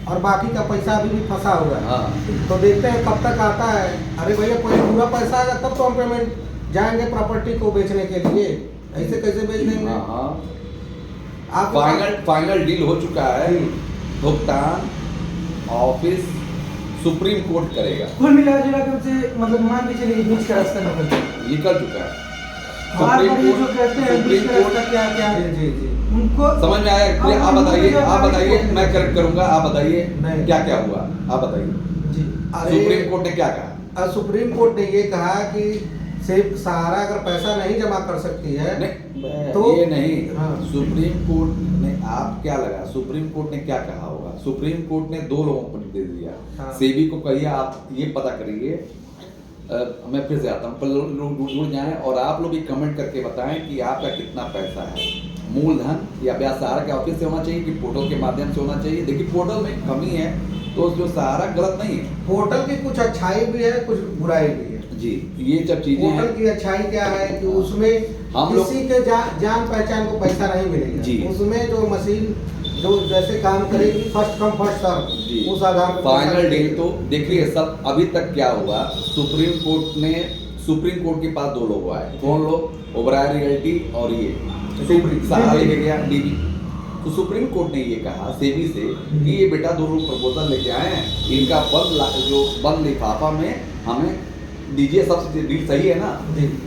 और बाकी का पैसा अभी भी फंसा हुआ है। हाँ। तो देखते हैं कब तक आता है। अरे भैया कोई पूरा पैसा आएगा तब तो हम पेमेंट जाएंगे प्रॉपर्टी को बेचने के लिए, ऐसे कैसे बेच देंगे? हाँ। आप फाइनल डील हो चुका है, भुगतान ऑफिस सुप्रीम कोर्ट करेगा। कुल मिला जुला के उसे मतलब मान के चलिए बीच का रास्ता निकल चुका है सुप्रीम कोर्ट। जो कहते हैं बीच का रास्ता क्या क्या जी उनको समझ में आया? आप बताइए, मैं करेक्ट करूंगा, आप बताइए क्या क्या हुआ, आप बताइए जी। सुप्रीम कोर्ट ने क्या कहा? सुप्रीम कोर्ट ने ये कहा कि सिर्फ सहारा अगर पैसा नहीं जमा कर सकती है तो ये नहीं। हाँ। सुप्रीम कोर्ट ने, आप क्या लगा सुप्रीम कोर्ट ने क्या कहा होगा? सुप्रीम कोर्ट ने 2 लोगों को दे दिया। हाँ। सेबी को कहिए आप ये पता करिए, मैं फिर से आता हूँ, पर लोग जुड़ जाएं और आप लोग भी कमेंट करके बताएं कि आपका कितना पैसा है, मूलधन या ब्याज सहारा के ऑफिस से होना चाहिए कि पोर्टल के माध्यम से होना चाहिए। देखिए पोर्टल में कमी है तो जो सहारा गलत नहीं है। पोर्टल की कुछ अच्छाई भी है, कुछ बुराई भी है जी। ये सब चीजें पोर्टल की अच्छाई क्या है कि उसमें हम लोग किसी के जान पहचान को पैसा नहीं मिलेगा जी। उसमें जो मशीन जो जैसे काम करेगी फर्स्ट कम फर्स्ट जी। सर्व, उस आधार पर फाइनल डील तो देखिए सब अभी तक क्या हुआ। सुप्रीम कोर्ट के पास 2 लोग आए। कौन लोग? ओबराय रियल्टी और ये सहारा लेके गया डीबी। तो सुप्रीम कोर्ट ने ये कहा सेबी से कि ये बेटा 2 लोग प्रपोजल लेके आए हैं, इनका बंद लिफाफा में हमें दीजिए, सब डील सही है ना।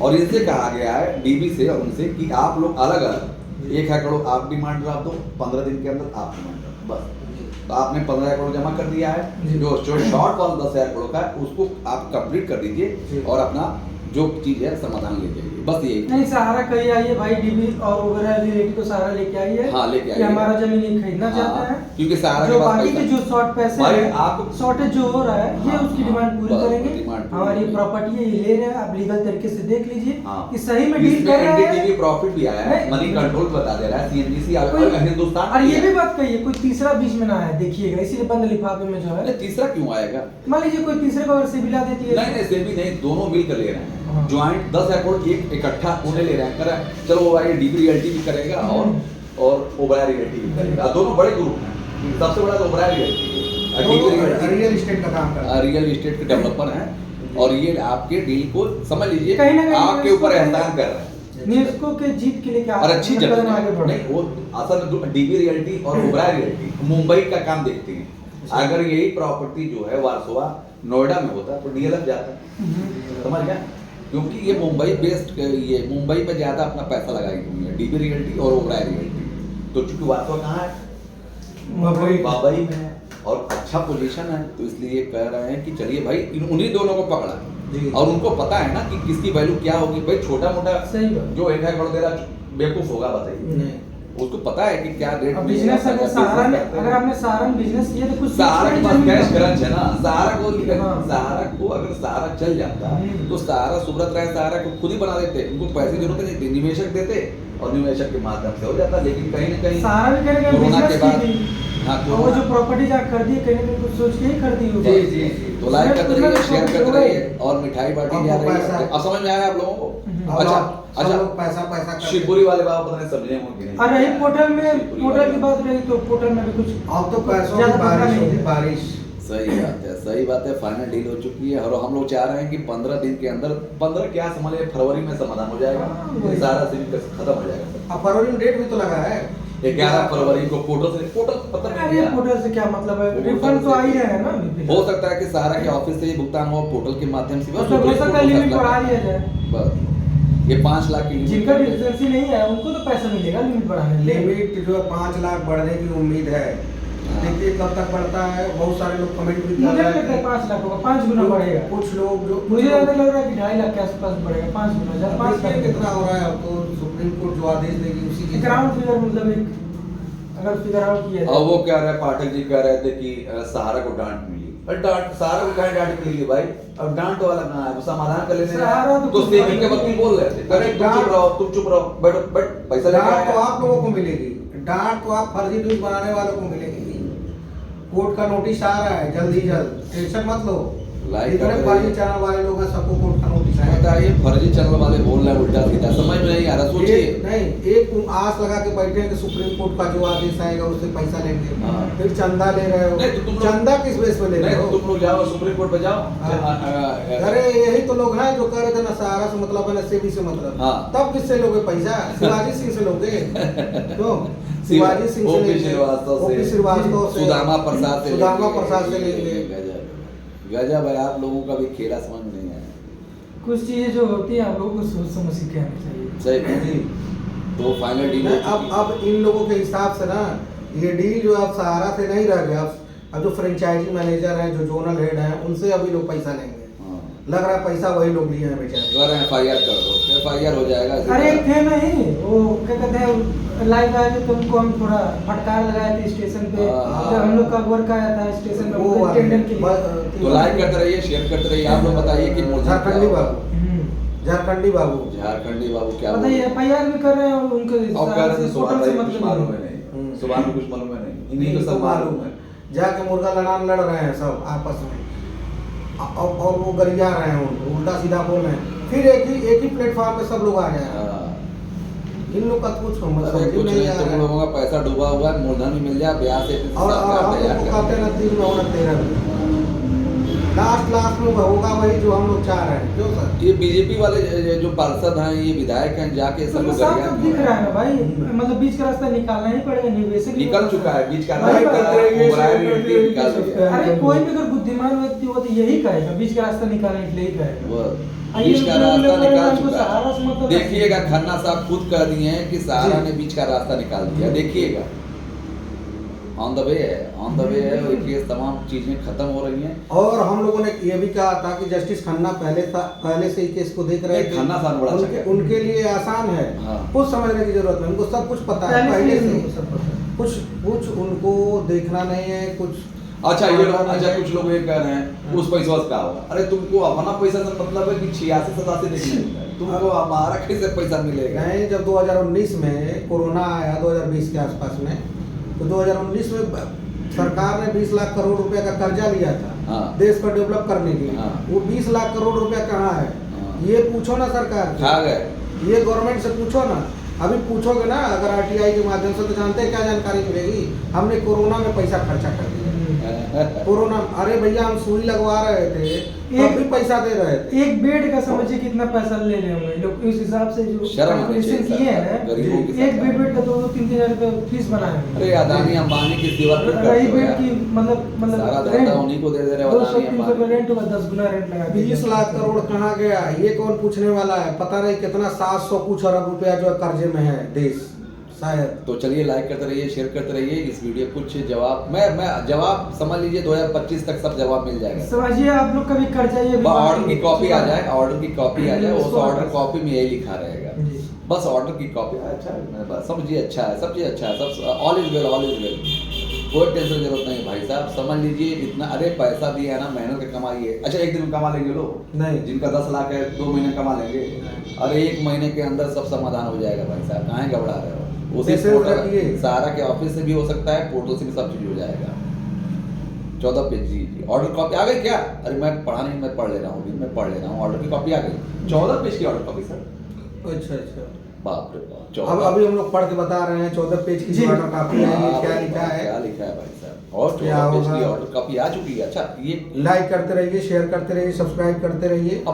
और इनसे कहा गया है डीबी से और उनसे कि आप लोग अलग अलग 1 एकड़ आप डिमांड ड्राफ्ट दो, 15 दिन के अंदर आप डिमांड ड्राफ्ट, बस। तो आपने 15 एकड़ जमा कर दिया है, जो शॉर्ट वाला 10 एकड़ का है उसको आप कंप्लीट कर दीजिए और अपना जो चीज है समाधान लेके आइए, बस यही। नहीं सहारा कहीं आइए भाई, डीबी और ओबराय रियल्टी को सहारा लेके आइए। हाँ लेके आइए। हमारा जमीन ये खरीदना चाहते हैं क्योंकि सहारा जो के पास बाकी के जो शॉर्ट पैसे भाई हैं, आप शॉर्टेज जो हो रहा है ये हाँ, उसकी डिमांड पूरी बस, करेंगे। डिमांड पूरी हमारी करेंगे। प्रॉपर्टी है ये ले रहे हैं, आप लीगल तरीके से देख लीजिए हाँ। कि सही में डील इसमें कर रहे हैं। एनडीटीवी प्रॉफिट भी आया है, मनी कंट्रोल बता दे रहा है, सीएनबीसी हिंदुस्तान। और ये भी बात कहिए कोई तीसरा बीच में ना आए, देखिएगा इसीलिए बंद लिफाफे में जो है। तीसरा क्यों आएगा? मान लीजिए कोई तीसरे को अगर सिबिला देती है नहीं सेबी नहीं, दोनों मिलकर ले रहे हैं। हाँ। ज्वाइंट 10 एकड़ एक इकट्ठा उन्हें ले रहे हैं, कर चलो वो आगे डीबी रियल्टी भी करेगा और ओबराय रियल्टी भी करेगा। दोनों बड़े ग्रुप हैं, सबसे बड़ा तो ओबराय रियल्टी रियल एस्टेट का काम करता है, रियल एस्टेट के डेवलपर हैं और ये आपके डील को समझ लीजिए कहीं ना कहीं आपके ऊपर एहसान कर रहे हैं। निवेशकों के जीत के लिए क्या और अच्छी जगह कदम आगे बढ़े। नहीं, वो असल डीबी रियल्टी और ओबराय रियल्टी मुंबई का काम देखते हैं। अगर यही प्रॉपर्टी जो है वारसोवा नोएडा में होता तो डीएलएफ जाता, समझ गया? क्योंकि ये मुंबई बेस्ड, ये मुंबई पे ज्यादा अपना पैसा लगाई हुई है डीबी रियल्टी और ओबराय रियल्टी। तो चूंकि वारसोवा कहाँ है? मुंबई में है और अच्छा पोजीशन है, तो इसलिए कह रहे हैं कि चलिए भाई उन्हीं दोनों को पकड़ा और उनको पता है ना कि किसकी वैल्यू क्या होगी। भाई छोटा मोटा जो 1 एकड़ दे रहा बेवकूफ होगा, बताइए उसको पता है कि क्या रेट बिजनेस अगर सहारा में, अगर आपने सहारा में बिजनेस किया तो कुछ सहारा के पास कैश क्रंच है ना। सहारा को हाँ। अगर सहारा चल जाता तो सहारा सुब्रत राय सहारा को खुद ही बना देते, उनको पैसे की जरूरत नहीं थी, निवेशक देते और निवेशक के माध्यम से हो जाता। लेकिन कहीं ना कहीं सहारा भी करेगा कोरोना के बाद और वो जो प्रॉपर्टी जहाँ खरीदी है कहीं ना कहीं कुछ सोच के ही खरीदी होगी। जी तो लाइक करते रहिए, शेयर करते रहिए और मिठाई बांटी जा रही है। अब समझ में आया आप लोगों को? अच्छा पैसा शिवपुरी वाले बाबा पता नहीं समझे होंगे नहीं। और रही पोर्टल की बात रही तो पोर्टल में भी कुछ अब तो पैसों की बारिश होगी, बारिश। सही बात है। फाइनल डील हो चुकी है और हम लोग चाह रहे हैं कि 15 दिन के अंदर, 15 क्या समझिए फरवरी में समाधान हो जाएगा, सारा सिविल खत्म हो जाएगा। अब फरवरी में डेट भी तो लगा है 11 फरवरी को पोर्टल पता नहीं है। पोर्टल से क्या मतलब है, रिफंड तो आ ही रहे हैं ना। हो सकता है कि सहारा के ऑफिस से ही भुगतान हो पोर्टल के माध्यम से, हो सकता है लिमिट बढ़ा दिया जाए। बस ये 5 लाख की जिनका डिफिशिएंसी नहीं है उनको तो पैसा मिलेगा लिमिट बढ़ाने। लिमिट जो 5 लाख बढ़ने की उम्मीद है, देखिए कब तक बढ़ता है। बहुत सारे लोग कमेंट भी कर मुझे रहे लगता है हैं 5 लाख होगा, 5 गुना बढ़ेगा। कुछ लोग जो मुझे ज्यादा लग रहा है कि 2.5 लाख के आसपास बढ़ेगा, 5 गुना। जब 5 लाख कितना हो रहा है अब तो सुप्रीम कोर्ट जो आदेश देगी उसी के ग्राउंड फिगर मतलब एक अगर फिगर आउट किया जाए। वो कह रहे पाठक जी कह रहे थे कि सहारा को डांट मिली। डांट सहारा को कहीं डांट मिली भाई? अब डांट वाला कहाँ है? सामाधान कर लेने तो सेबी के वकील बोल रहे थे, अरे तुम चुप रहो बैठो पैसा लेके डांट तो आप लोगों को मिलेगी, डांट तो आप फर्जी न्यूज बनाने वालों को मिलेगी। कोर्ट का नोटिस आ रहा है जल्द ही जल्द, टेंशन मत लो। लाइक जितने करते फर्जी रहिए। चैनल वाले लोग हैं सबको कोर्ट का नोटिस आया। बताइए फर्जी चैनल वाले बोल रहे हैं उल्टा सीधा, समझ में नहीं आ रहा, सोचिए। नहीं, एक आस लगा के बैठे हैं कि सुप्रीम कोर्ट का जो आदेश आएगा उससे पैसा लेंगे, हाँ। फिर चंदा ले रहे हो। नहीं तो तुम लोग- चंदा किस बेस पे ले रहे नहीं हो? तो तुम लोग जाओ सुप्रीम कोर्ट पे जाओ। अरे यही तो लोग हैं जो कह रहे थे ना सहारा से मतलब है ना सेबी से मतलब। हाँ। तब किससे लोगे पैसा? शिवाजी सिंह से लोगे। तो शिवाजी सिंह से ओपी लेंगे, श्रीवास्तव ओपी से, श्रीवास्तव से, सुदामा प्रसाद से सुदामा लेंगे। प्रसाद से लेंगे। गजब गजब है, आप लोगों का भी खेला समझ में नहीं आया। कुछ चीजें जो होती है आप लोगों को सोच समझ के कहनी चाहिए। सही है जी। तो फाइनल डील नहीं, अब इन लोगों के हिसाब से ना ये डील जो अब सहारा से नहीं रह गया, अब जो फ्रेंचाइजी मैनेजर हैं, जो जोनल हेड हैं, उनसे अभी लोग पैसा लेंगे। लग रहा है पैसा वही लोग लिए हैं बेचारे। अगर FIR कर दो, FIR हो जाएगा। अरे एक थे नहीं वो क्या कहते हैं लाइव आए थे तो उनको हम थोड़ा फटकार लगाए थे स्टेशन पे, हाँ। जब हम लोग का वर्क आया था स्टेशन वो में वाले, अटेंडेंट के लिए। तो लाइक करते रहिए, शेयर करते रहिए। आप लोग बताइए कि मुल्ज़िम क्या झारखंडी होगा? बाबू, झारखंडी बाबू, झारखंडी बाबू क्या बताइए बोल रहे हैं? FIR भी कर रहे हैं और उनके और कह रहे हैं सुबह टोटल से कुछ मतलब मालूम नहीं। है नहीं, सुबह में कुछ मालूम है नहीं, इन्हीं को इनको सब मालूम है। जाके मुर्गा लड़ान लड़ रहे हैं सब आपस में, और वो गरिया रहे हैं उनको, उल्टा सीधा बोल रहे हैं। फिर एक ही प्लेटफॉर्म पे सब लोग आ गए हैं। हाँ। इन लोग का कुछ समझ अरे कुछ नहीं नहीं, आ तुम रहा है। लोगों का पैसा डूबा हुआ है, मूलधन भी मिल जाए, ब्याज से और हम लोग को कहते हैं ना 3 में होना 13 में, लास्ट में होगा वही जो हम लोग चाह रहे हैं। क्यों सर? ये बीजेपी वाले जो पार्षद हैं, ये विधायक हैं, जाके सब तो लोग साफ गरिया साफ दिख रहा है ना भाई, मतलब बीच का रास्ता निकालना ही पड़ेगा, निवेशक निकल चुका है बीच का वही रास्ता, बात है, ओबराय रीति निकाल दिया। अरे कोई भी अगर बुद्धिमान व्यक्ति हो तो यही कहेगा, बीच का रास्ता निकालने के लिए ही कहेगा। वो आइए बीच का लोग रास्ता लोग निकाल उनको चुका सहारा से है। मतलब देखिएगा खन्ना साहब खुद कह दिए हैं कि सहारा जी। ने बीच का रास्ता निकाल दिया, देखिएगा ऑन द वे है, ऑन द वे है। और ये तमाम चीजें खत्म हो रही हैं। और हम लोगों ने ये भी कहा था कि जस्टिस खन्ना पहले से ही केस को देख रहे नहीं, खन्ना साहब बड़ा अच्छा उनके, कहते हैं। उनके लिए आसान है, हाँ। कुछ समझने की जरूरत नहीं, उनको सब कुछ पता है पहले ही से। उनको सब पता है। कुछ उनको देखना नहीं है कुछ। अच्छा ये लोग, पढ़ना अच्छा नहीं है। कुछ लोग ये कह रहे हैं उस पैसा से क्या होगा? अरे तुमको अपना पैसा से मतलब है कि 86-87 देखने मिलता है, तुमको हमारा कैसे पैसा मिलेगा? नहीं, जब 2019 में कोरोना आया 2020 के आसपास में, तो 2019 में सरकार ने 20 लाख करोड़ रुपए का कर्जा लिया था हाँ। देश को डेवलप करने के लिए। हाँ। वो 20 लाख करोड़ रुपया कहाँ है? हाँ। ये पूछो ना सरकार से। खा गए। ये गवर्नमेंट से पूछो ना। अभी पूछोगे ना अगर RTI के माध्यम से, तो जानते हैं क्या जानकारी मिलेगी? हमने कोरोना में पैसा खर्चा कर दिया। कोरोना, अरे भैया हम सुई लगवा रहे थे तब भी पैसा दे रहे थे। एक बेड का समझिए कितना पैसा ले रहे होंगे लोग, इस हिसाब से जो शर्म आनी कैलकुलेशन चाहिए किए सरकार, हैं, गरीबों की एक सरकार। बेड का 2-3 हजार रुपए फीस बनाए होंगे। अरे अदानी अंबानी की सेवा क्यों करते रही हो बेड यार? की मतलब सारा धंधा उन्हीं को दे दे रहे हो, अदानी 200-300 अंबानी। रेंट होगा, 10 गुना रेंट लगा दिया। 20 लाख करोड़ कहाँ गया? ये कौन पूछने वाला है? पता नहीं कितना 700 कुछ अरब रुपया जो है कर्जे में है देश शायद। तो चलिए लाइक करते रहिए, शेयर करते रहिए इस वीडियो। कुछ जवाब मैं जवाब समझ लीजिए 2025 तक सब जवाब मिल जाएगा। समझिए आप लोग कभी कर जाइए, ऑर्डर की कॉपी आ जाए, ऑर्डर की कॉपी आ जाए, उस उसको- ऑर्डर कॉपी में यही लिखा रहेगा, जी। बस ऑर्डर की कॉपी। अच्छा है, बस समझिए, अच्छा है, सब चीज़ अच्छा है, सब all is well, all is well. कोई टेंशन की जरूरत नहीं भाई साहब, समझ लीजिए इतना। अरे पैसा दिया है ना, मेहनत का कमाई है। अच्छा एक दिन में कमा लेंगे लोग? नहीं। जिनका 10 लाख है 2 महीने कमा लेंगे? अरे 1 महीने के अंदर सब समाधान हो जाएगा भाई साहब, काहे घबरा रहे हो? उसी जैसे पोर्टल रखिए। सहारा के ऑफिस से भी हो सकता है, पोर्टल से भी सब चीज हो जाएगा। 14 पेज जी ऑर्डर कॉपी आ गई क्या? अरे मैं पढ़ा नहीं, मैं पढ़ ले रहा हूँ, मैं पढ़ ले रहा हूँ। ऑर्डर की कॉपी आ गई, 14 पेज की ऑर्डर कॉपी सर। अच्छा। बाप रे बाप। अब अभी हम लोग पढ़ के बता रहे हैं 14 पेज की जी। जो ऑर्डर कॉपी है, ये क्या लिखा है? क्या लिखा है भाई साहब? और क्या 14 पेज होगा? की ऑर्डर कॉपी आ चुकी है। अच्छा ये लाइक करते रहिए, शेयर करते रहिए, सब्सक्राइब करते रहिए।